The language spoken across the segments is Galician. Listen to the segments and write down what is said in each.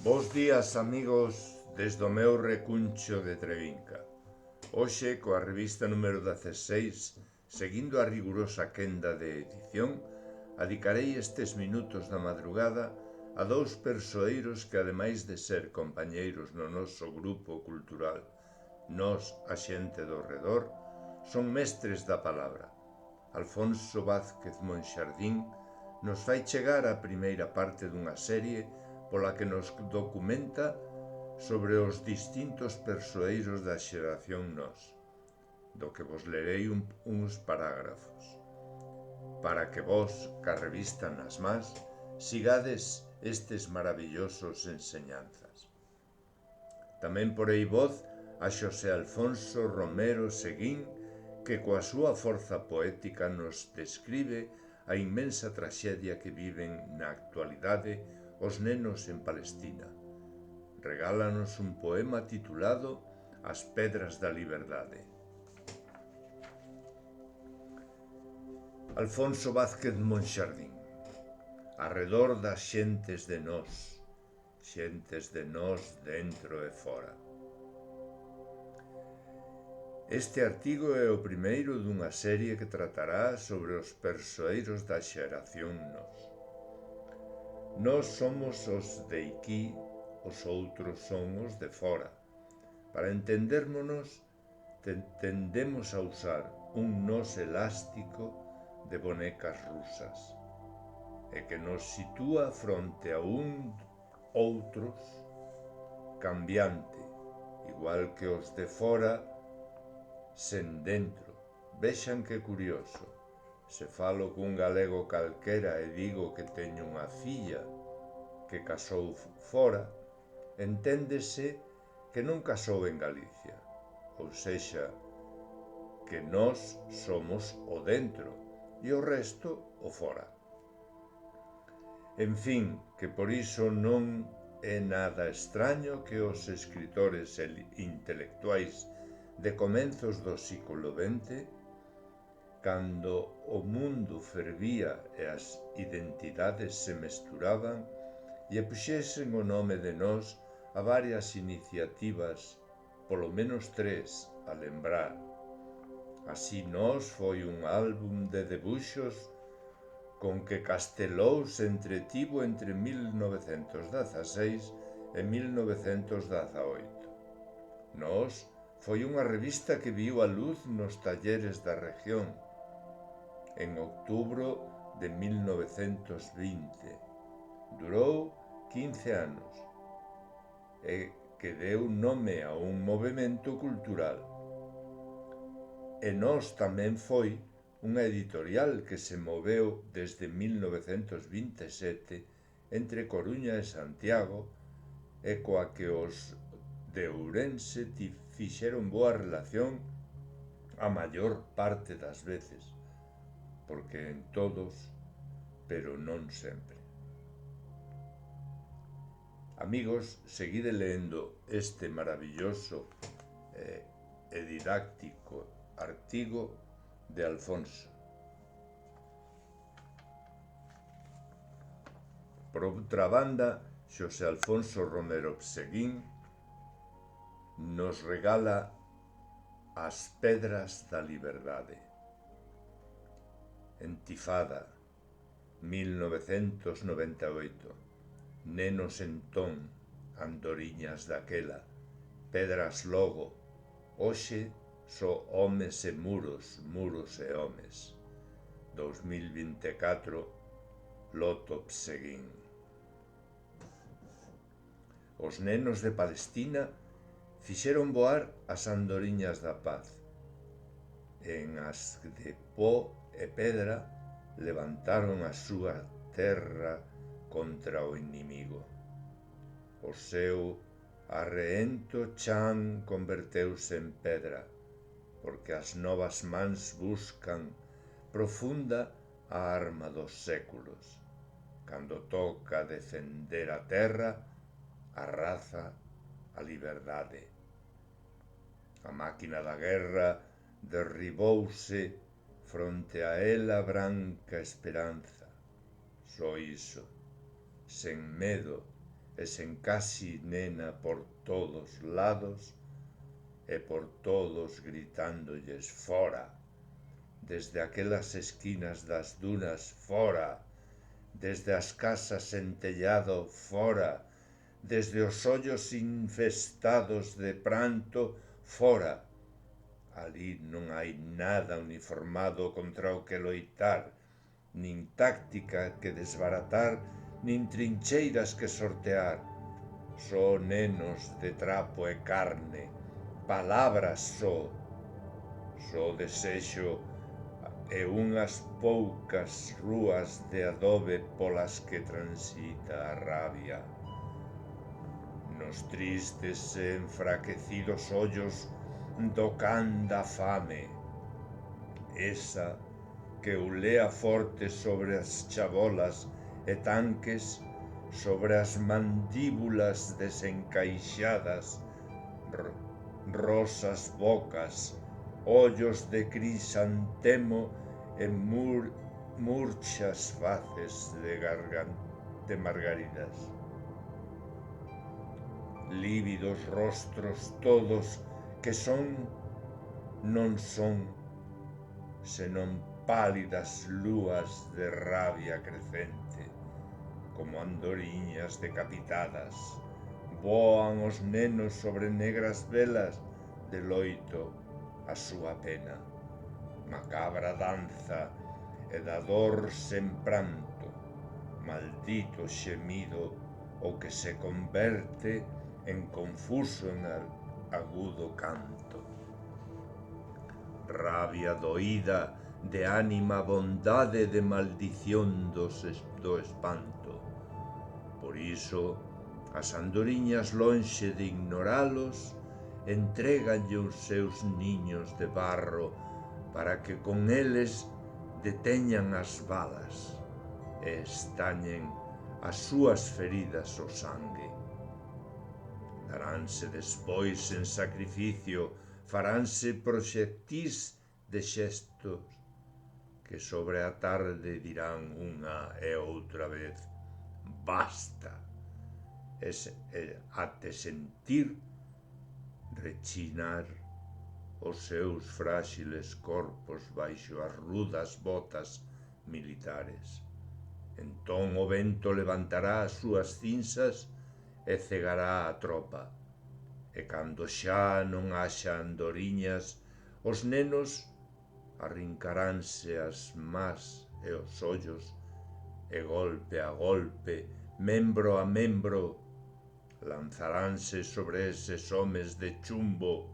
Bos días, amigos, desde o meu recuncho de Trevinca. Hoxe, coa revista número 16, seguindo a rigurosa quenda de edición, adicarei estes minutos da madrugada a dous persoeiros que, ademais de ser compañeiros no noso grupo cultural Nós, a xente do redor, son mestres da palabra. Alfonso Vázquez Monxardín nos fai chegar a primeira parte dunha serie pola que nos documenta sobre os distintos persoeiros da xeración Nós, do que vos lerei uns parágrafos, para que vos, ca revista nas mans, sigades estes maravillosos enseñanzas. Tamén porei voz a Xosé Alfonso Romero Seguín, que coa súa forza poética nos describe a inmensa traxedia que viven na actualidade os nenos en Palestina. Regálanos un poema titulado As Pedras da Liberdade. Alfonso Vázquez Monxardín. Arredor das xentes de nós dentro e fora. Este artigo é o primeiro dunha serie que tratará sobre os persoeiros da xeración Nós. Nós somos os de aquí, os outros son os de fora. Para entendérmonos, tendemos a usar un nós elástico de bonecas rusas, e que nos sitúa fronte a outros cambiante, igual que os de fora sen dentro. Vexan que curioso. Se falo cun galego calquera e digo que teño unha filla que casou fora, enténdese que non casou en Galicia, ou sexa, que nós somos o dentro e o resto o fora. En fin, que por iso non é nada extraño que os escritores e intelectuais de comenzos do século XX, cando o mundo fervía e as identidades se mesturaban, e puxesen o nome de nós a varias iniciativas, polo menos 3, a lembrar. Así Nós foi un álbum de debuxos con que Castelou se entretivo entre 1916 e 1918. Nós foi unha revista que viu a luz nos talleres da región en outubro de 1920. Durou 15 anos e que deu nome a un movemento cultural. E Nós tamén foi unha editorial que se moveu desde 1927 entre Coruña e Santiago e coa que os de Ourense fixeron boa relación a maior parte das veces, porque en todos, pero non sempre. Amigos, seguide leendo este maravilloso e didáctico artigo de Alfonso. Por outra banda, Xosé Alfonso Romero Seguín nos regala As Pedras da Liberdade. Entifada, 1998. Nenos entón, andoriñas daquela, pedras logo, hoxe só homes e muros, muros e homes. 2024, Loto Seguín. Os nenos de Palestina fixeron voar as andoriñas da paz. En as de pó e pedra levantaron a súa terra contra o inimigo. O seu arreento chan converteuse en pedra, porque as novas mans buscan profunda a arma dos séculos. Cando toca defender a terra, a raza, a liberdade. A máquina da guerra derribouse fronte a ela branca esperanza. Só iso, sen medo e sen casi nena por todos lados, e por todos gritándolles fora, desde aquelas esquinas das dunas fora, desde as casas en tellado fora, desde os ollos infestados de pranto fora. Ali non hai nada uniformado contra o que loitar, nin táctica que desbaratar, nin trincheiras que sortear. Só nenos de trapo e carne, palabras só desexo e unhas poucas rúas de adobe polas que transita a rabia. Nos tristes e enfraquecidos ollos do can da fame, esa que ulea forte sobre as chabolas e tanques, sobre as mandíbulas desencaixadas, rosas bocas, ollos de crisantemo e murchas faces de margaridas. Lívidos rostros todos que non son, senón pálidas lúas de rabia crecente, como andoriñas decapitadas. Voan os nenos sobre negras velas de loito a súa pena, macabra danza e da dor sen pranto, maldito xemido o que se converte en confuso en agudo canto. Rabia doída de ánima bondade de maldición do espanto. Por iso, as andoriñas lonxe de ignoralos, entréganlle os seus niños de barro para que con eles deteñan as balas e estañen as súas feridas o sangue. Daránse despois en sacrificio, faránse proxectís de xestos que sobre a tarde dirán unha e outra vez basta, e até sentir rechinar os seus fráxiles corpos baixo as rudas botas militares. Entón o vento levantará as súas cinzas e cegará a tropa, e cando xa non haxa andoriñas, os nenos arrincaránse as más e os ollos, e golpe a golpe, membro a membro, lanzaránse sobre eses homes de chumbo,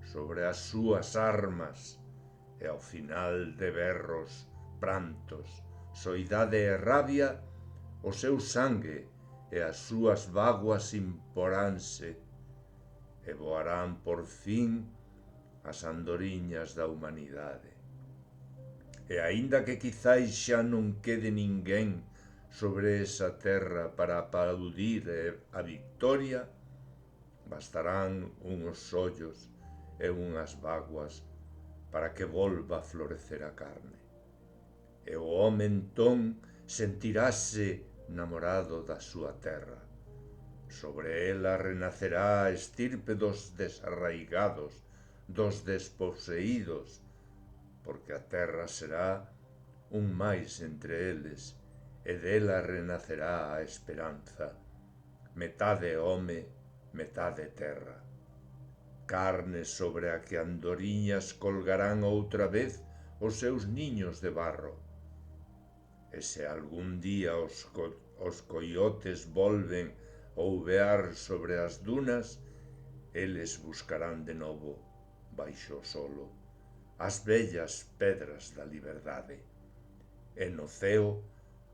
sobre as súas armas, e ao final de berros, prantos, soidade e rabia, o seu sangue e as súas vaguas imporánse, e voarán por fin as andoriñas da humanidade. E aínda que quizáis xa non quede ninguén sobre esa terra para aplaudir a victoria, bastarán unhos ollos e unhas vaguas para que volva a florecer a carne. E o home entón sentirase namorado da súa terra. Sobre ela renacerá a estirpe dos desarraigados, dos desposeídos, porque a terra será un máis entre eles, e dela renacerá a esperanza, metade home, metade terra. Carne sobre a que andoriñas colgarán outra vez os seus niños de barro. E se algún día os coiotes volven ouvear sobre as dunas, eles buscarán de novo, baixo o solo, as vellas pedras da liberdade, e no ceo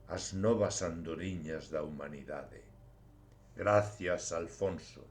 as novas andoriñas da humanidade. Gracias, Alfonso.